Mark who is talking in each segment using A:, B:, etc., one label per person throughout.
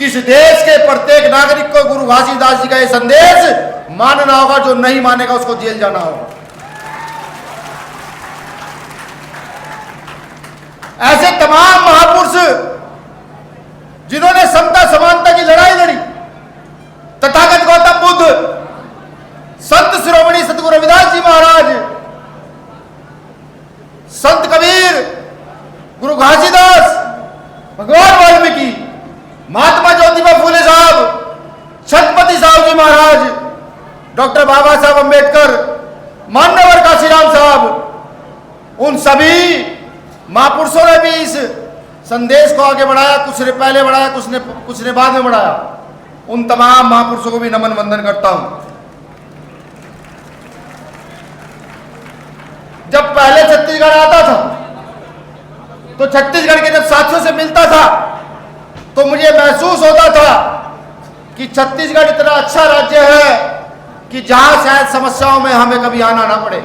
A: किस देश के प्रत्येक नागरिक को गुरु घासीदास जी का यह संदेश मानना होगा, जो नहीं मानेगा उसको जेल जाना होगा। ऐसे तमाम महापुरुष जिन्होंने समता समानता की लड़ाई लड़ी, तथागत गौतम बुद्ध, संत शिरोमणि सतगुरु रविदास जी महाराज, संत कबीर, गुरु घासीदास, भगवान वाल्मीकि, महात्मा ज्योतिबा फूले साहब, छत्रपति साहू जी महाराज, डॉक्टर बाबा साहब अंबेडकर, मान्यवर काशीराम साहब, उन सभी महापुरुषों ने भी इस संदेश को आगे बढ़ाया। कुछ ने पहले बढ़ाया, कुछ ने बाद में बढ़ाया। उन तमाम महापुरुषों को भी नमन वंदन करता हूं। जब पहले छत्तीसगढ़ आता था तो छत्तीसगढ़ के जब साथियों से मिलता था तो मुझे महसूस होता था कि छत्तीसगढ़ इतना अच्छा राज्य है कि जहां शायद समस्याओं में हमें कभी आना ना पड़े।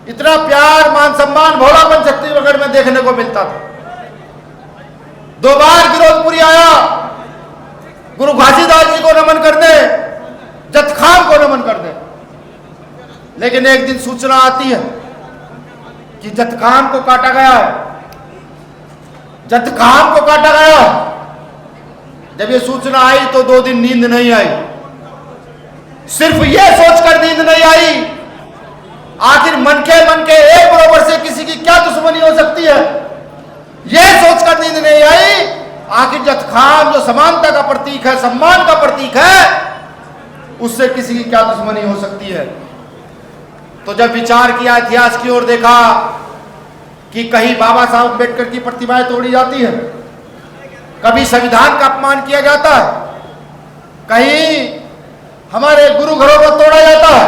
A: इतना प्यार, मान सम्मान, भोलापन छत्तीसगढ़ में देखने को मिलता था। 2 बार गिरौदपुरी आया गुरु घासीदास जी को नमन करने, जतखाम को नमन करने, लेकिन एक दिन सूचना आती है कि जतखाम को काटा गया है, जतखाम को काटा गया। जब ये सूचना आई तो 2 दिन नींद नहीं आई। सिर्फ ये सोचकर नींद नहीं आई आखिर मन के एक बराबर से किसी की क्या दुश्मनी हो सकती है, यह सोचकर नींद नहीं आई आखिर जतखाम जो समानता का प्रतीक है, सम्मान का प्रतीक है, उससे किसी की क्या दुश्मनी हो सकती है। तो जब विचार किया, इतिहास की ओर देखा कि कहीं बाबा साहब अम्बेडकर की प्रतिमाएं तोड़ी जाती है, कभी संविधान का अपमान किया जाता है, कहीं हमारे गुरु घरों को तोड़ा जाता है,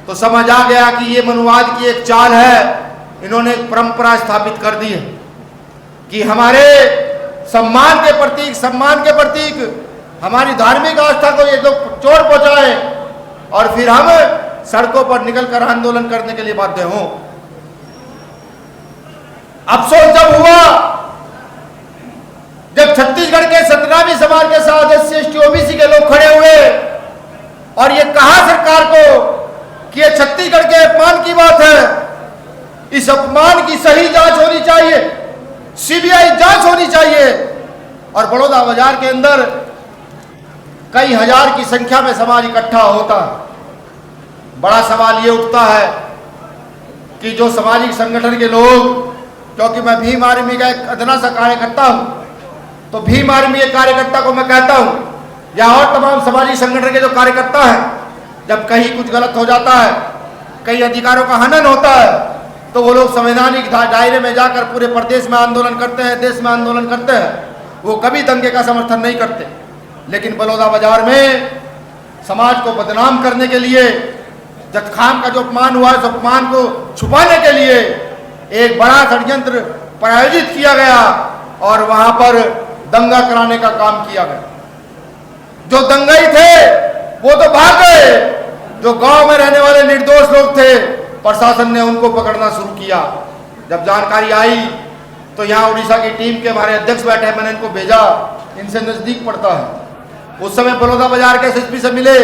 A: तो समझ आ गया कि ये मनुवाद की एक चाल है। इन्होंने एक परंपरा स्थापित कर दी है कि हमारे सम्मान के प्रतीक, हमारी धार्मिक आस्था को ये लोग चोट पहुंचाए और फिर हम सड़कों पर निकलकर आंदोलन करने के लिए बाध्य हों। अफसोस जब हुआ जब छत्तीसगढ़ के सतनामी समाज के साथ SC/ST OBC के लोग खड़े हुए और ये कहा सरकार को कि ये छत्तीसगढ़ के अपमान की बात है, इस अपमान की सही जांच होनी चाहिए, CBI जांच होनी चाहिए। और बड़ौदा बाजार के अंदर कई हजार की संख्या में समाज इकट्ठा होता है। बड़ा सवाल ये उठता है कि जो सामाजिक संगठन के लोग, क्योंकि मैं भीम आर्मी का एक अदना सा कार्यकर्ता हूं, तो भीम आर्मी के कार्यकर्ता को मैं कहता हूं या और तमाम सामाजिक संगठन के जो कार्यकर्ता हैं, जब कहीं कुछ गलत हो जाता है, कई अधिकारों का हनन होता है, तो वो लोग संवैधानिक दायरे में जाकर पूरे प्रदेश में आंदोलन करते हैं, देश में आंदोलन करते हैं। वो कभी दंगे का समर्थन नहीं करते। लेकिन बलौदा बाजार में समाज को बदनाम करने के लिए, जतखाम का जो अपमान हुआ, उस अपमान को छुपाने के लिए एक बड़ा षड्यंत्र प्रायोजित किया गया और वहां पर दंगा कराने का काम किया गया। जो दंगाई थे वो तो भाग गए, जो गांव में रहने वाले निर्दोष लोग थे, प्रशासन ने उनको पकड़ना शुरू किया। जब जानकारी आई तो यहाँ उड़ीसा की टीम के हमारे अध्यक्ष बैठे हैं, मैंने इनको भेजा, इनसे नजदीक पड़ता है। उस समय बलौदा बाजार के SSP से मिले,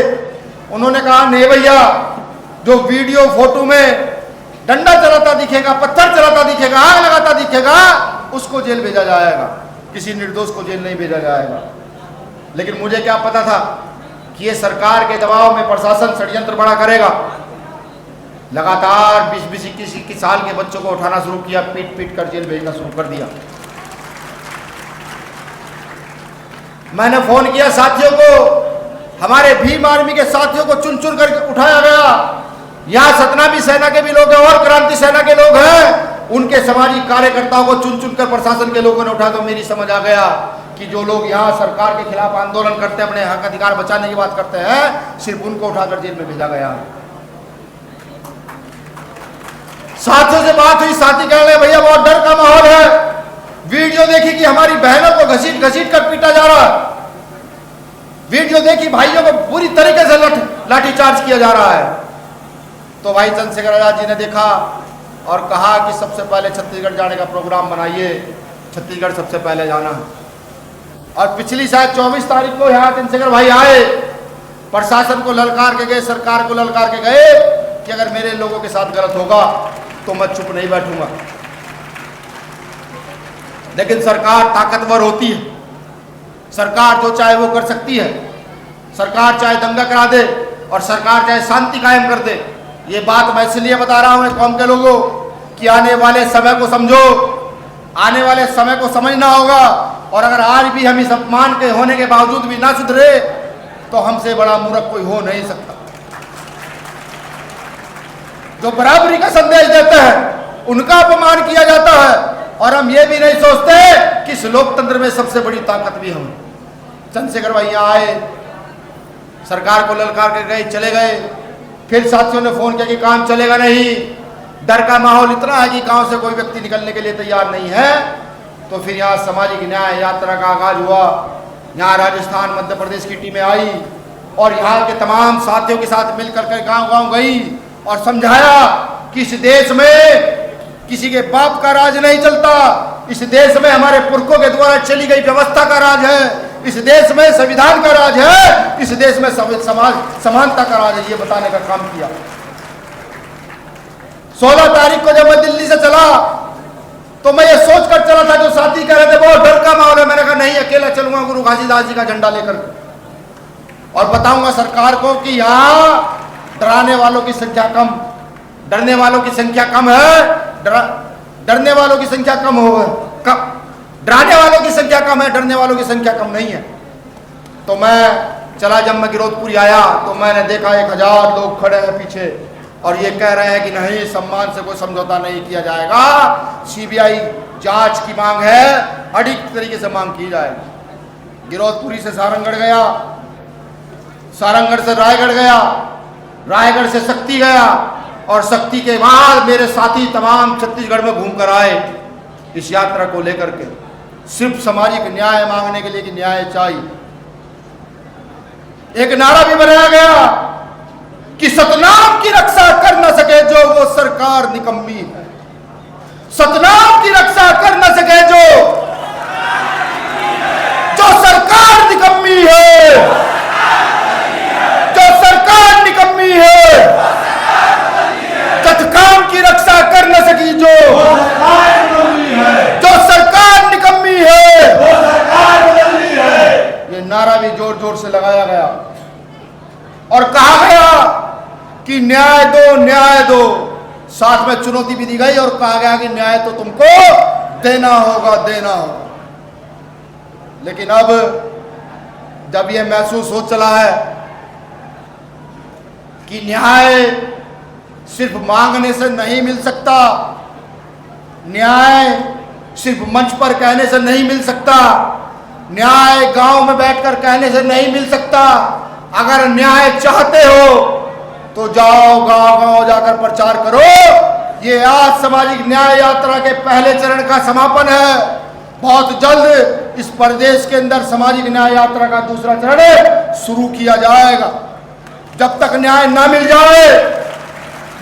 A: उन्होंने कहा नहीं भैया, जो वीडियो फोटो में डंडा चलाता दिखेगा, पत्थर चलाता दिखेगा, आग लगाता दिखेगा, उसको जेल भेजा जाएगा, किसी निर्दोष को जेल नहीं भेजा जाएगा। लेकिन मुझे क्या पता था कि ये सरकार के दबाव में प्रशासन षड्यंत्र बड़ा करेगा। लगातार 20-21 साल के बच्चों को उठाना शुरू किया, पीट पीट कर जेल भेजना शुरू कर दिया। मैंने फोन किया साथियों को, हमारे भीम आर्मी के साथियों को चुन चुन कर उठाया गया। यहाँ सतनामी सेना के भी लोग हैं और क्रांति सेना के लोग हैं, उनके सामाजिक कार्यकर्ताओं को चुन चुन कर प्रशासन के लोगों ने उठाया। तो मेरी समझ आ गया कि जो लोग यहाँ सरकार के खिलाफ आंदोलन करते हैं, अपने हक अधिकार बचाने की बात करते हैं, सिर्फ उनको उठाकर जेल में भेजा गया। साथियों से बात हुई, साथी कह रहे भैया बहुत डर का माहौल है, वीडियो देखी कि हमारी बहनों को घसीट घसीट कर पीटा जा रहा है, वीडियो देखी भाइयों को पूरी तरीके से लाठीचार्ज किया जा रहा है। तो भाई चंद्रशेखर आजाद जी ने देखा और कहा कि सबसे पहले छत्तीसगढ़ जाने का प्रोग्राम बनाइए, छत्तीसगढ़ सबसे पहले जाना है। और पिछली शायद 24 तारीख को यहाँ चंद्रशेखर भाई आए, प्रशासन को ललकार के गए, सरकार को ललकार के गए कि अगर मेरे लोगों के साथ गलत होगा तो मैं चुप नहीं बैठूंगा। लेकिन सरकार ताकतवर होती है, सरकार जो चाहे वो कर सकती है। सरकार चाहे दंगा करा दे और सरकार चाहे शांति कायम कर दे। ये बात मैं इसलिए बता रहा हूं कौम के लोगों कि आने वाले समय को समझो, आने वाले समय को समझना होगा। और अगर आज भी हम इस अपमान के होने के बावजूद भी ना सुधरे तो हमसे बड़ा मूर्ख कोई हो नहीं सकता। जो बराबरी का संदेश देते हैं उनका अपमान किया जाता है, और हम ये भी नहीं सोचते कि इस लोकतंत्र में सबसे बड़ी ताकत भी हम। चंद्रशेखर भाई यहाँ आए, सरकार को ललकार के गए, चले गए। फिर साथियों ने फोन किया कि काम चलेगा नहीं, डर का माहौल इतना है कि गांव से कोई व्यक्ति निकलने के लिए तैयार नहीं है। तो फिर यहाँ सामाजिक न्याय यात्रा का आगाज हुआ। यहाँ राजस्थान मध्य प्रदेश की टीमें आई और यहाँ के तमाम साथियों के साथ मिलकर के गांव-गांव गई और समझाया कि इस देश में किसी के बाप का राज नहीं चलता। इस देश में हमारे पुरखों के द्वारा चली गई व्यवस्था का राज है। इस देश में संविधान का राज है। इस देश में समाज समानता का राज है। ये बताने का काम किया। 16 तारीख को जब मैं दिल्ली से चला तो मैं ये सोच कर चला था, जो साथी कह रहे थे बहुत डर का माहौल है, मैंने कहा नहीं, अकेला चलूंगा गुरु घासीदास जी का झंडा लेकर और बताऊंगा सरकार को कि यहाँ डराने वालों की संख्या कम, डरने वालों की संख्या कम है। डरने वालों की संख्या कम हो, डराने वालों की संख्या कम है, डरने वालों की संख्या कम नहीं है। तो मैं चला, जब मैं गिरोधपुरी आया तो मैंने देखा 1000 लोग खड़े हैं पीछे और ये कह रहे हैं कि नहीं, सम्मान से कोई समझौता नहीं किया जाएगा, सीबीआई जांच की मांग है, अडिग तरीके से मांग की जाएगी। गिरोधपुरी से सारंगगढ़ गया, सारंगगढ़ से रायगढ़ गया, रायगढ़ से शक्ति गया और शक्ति के बाद मेरे साथी तमाम छत्तीसगढ़ में घूम कर आए इस यात्रा को लेकर के, सिर्फ सामाजिक न्याय मांगने के लिए कि न्याय चाहिए। एक नारा भी बनाया गया कि सतनाम की रक्षा कर न सके जो वो सरकार निकम्मी है। सतनाम की रक्षा कर न सके जो सरकार निकम्मी है, जो सरकार निकम्मी है। सतकाम की रक्षा कर न सकी जो सरकार निकम्मी है। ये नारा भी जोर जोर से लगाया गया और कहा गया कि न्याय दो, न्याय दो। साथ में चुनौती भी दी गई और कहा गया कि न्याय तो तुमको देना होगा, देना होगा। लेकिन अब जब यह महसूस हो चला है कि न्याय सिर्फ मांगने से नहीं मिल सकता, न्याय सिर्फ मंच पर कहने से नहीं मिल सकता, न्याय गांव में बैठकर कहने से नहीं मिल सकता। अगर न्याय चाहते हो तो जाओ गांव-गांव जाकर प्रचार करो। ये आज सामाजिक न्याय यात्रा के पहले चरण का समापन है। बहुत जल्द इस प्रदेश के अंदर सामाजिक न्याय यात्रा का दूसरा चरण शुरू किया जाएगा। जब तक न्याय ना मिल जाए,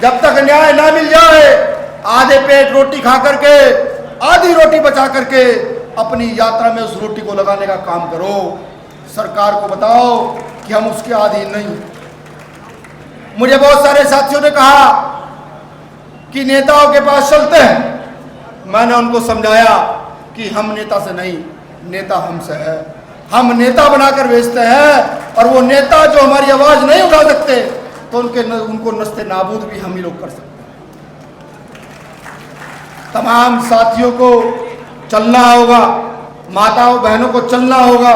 A: जब तक न्याय ना मिल जाए, आधे पेट रोटी खा करके आधी रोटी बचा करके अपनी यात्रा में उस रोटी को लगाने का काम करो। सरकार को बताओ कि हम उसके अधीन नहीं। मुझे बहुत सारे साथियों ने कहा कि नेताओं के पास चलते हैं। मैंने उनको समझाया कि हम नेता से नहीं, नेता हमसे है। हम नेता बनाकर भेजते हैं और वो नेता जो हमारी आवाज नहीं उठा सकते तो उनको नस्ते नाबूद भी हम ही लोग कर सकते हैं। तमाम साथियों को चलना होगा, माताओं बहनों को चलना होगा,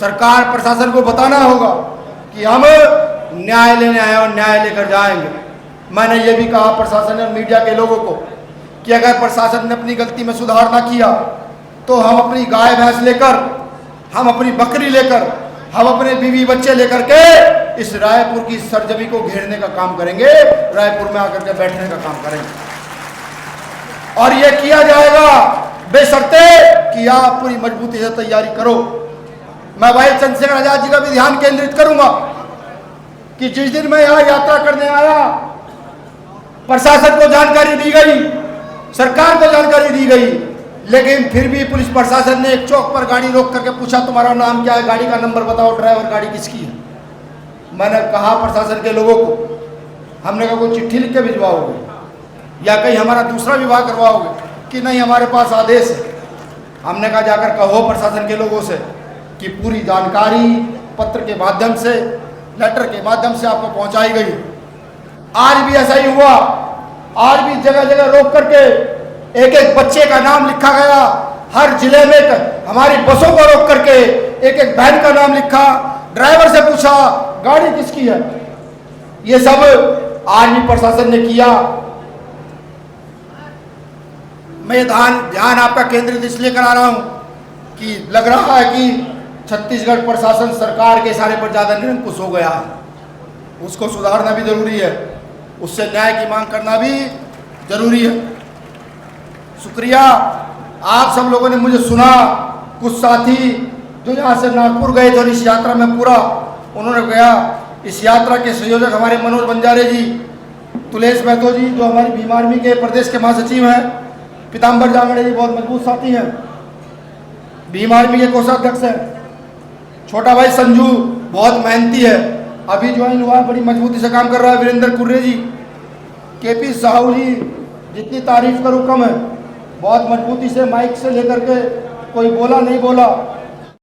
A: सरकार प्रशासन को बताना होगा कि हम न्याय लेने आए और न्याय लेकर जाएंगे। मैंने ये भी कहा प्रशासन और मीडिया के लोगों को कि अगर प्रशासन ने अपनी गलती में सुधार ना किया तो हम अपनी गाय भैंस लेकर, हम अपनी बकरी लेकर, हम अपने बीवी बच्चे लेकर के इस रायपुर की सरजमी को घेरने का काम करेंगे, रायपुर में आकर के बैठने का काम करेंगे। और ये किया जाएगा बेशर्ते कि आप पूरी मजबूती से तैयारी करो। मैं भाई चंद्रशेखर आजाद जी का भी ध्यान केंद्रित करूंगा कि जिस दिन मैं यहाँ यात्रा करने आया, प्रशासन को जानकारी दी गई, सरकार को जानकारी दी गई, लेकिन फिर भी पुलिस प्रशासन ने एक चौक पर गाड़ी रोक करके पूछा तुम्हारा नाम क्या है, गाड़ी का नंबर बताओ, ड्राइवर गाड़ी किसकी है। मैंने कहा प्रशासन के लोगों को, हमने कहा कोई चिट्ठी लिख के भिजवाओगे या कहीं हमारा दूसरा विभाग करवाओगे कि नहीं हमारे पास आदेश है। हमने कहा जाकर कहो प्रशासन के लोगों से कि पूरी जानकारी पत्र के माध्यम से, लेटर के माध्यम से आपको पहुंचाई गई। आज भी ऐसा ही हुआ, आज भी जगह जगह रोक करके एक एक बच्चे का नाम लिखा गया। हर जिले में हमारी बसों को रोक करके एक एक बहन का नाम लिखा, ड्राइवर से पूछा गाड़ी किसकी है। ये सब आज भी प्रशासन ने किया। मैं ध्यान आपका केंद्रित इसलिए करा रहा हूं कि लग रहा है कि छत्तीसगढ़ प्रशासन सरकार के इशारे पर ज़्यादा निरंकुश हो गया है। उसको सुधारना भी जरूरी है, उससे न्याय की मांग करना भी जरूरी है। शुक्रिया आप सब लोगों ने मुझे सुना। कुछ साथी जो यहाँ से नागपुर गए थे और इस यात्रा में पूरा उन्होंने गया, इस यात्रा के संयोजक हमारे मनोज बंजारे जी, तुलेश महतो जी जो हमारी भीम आर्मी के प्रदेश के महासचिव हैं, पीताम्बर जांगड़े जी बहुत मजबूत साथी हैं, भीम आर्मी के कोषाध्यक्ष हैं, छोटा भाई संजू बहुत मेहनती है, अभी ज्वाइन हुआ है, बड़ी मजबूती से काम कर रहा है, वीरेंद्र कुर्रे जी, केपी साहू जी, जितनी तारीफ करूँ कम है, बहुत मजबूती से माइक से लेकर के कोई बोला नहीं बोला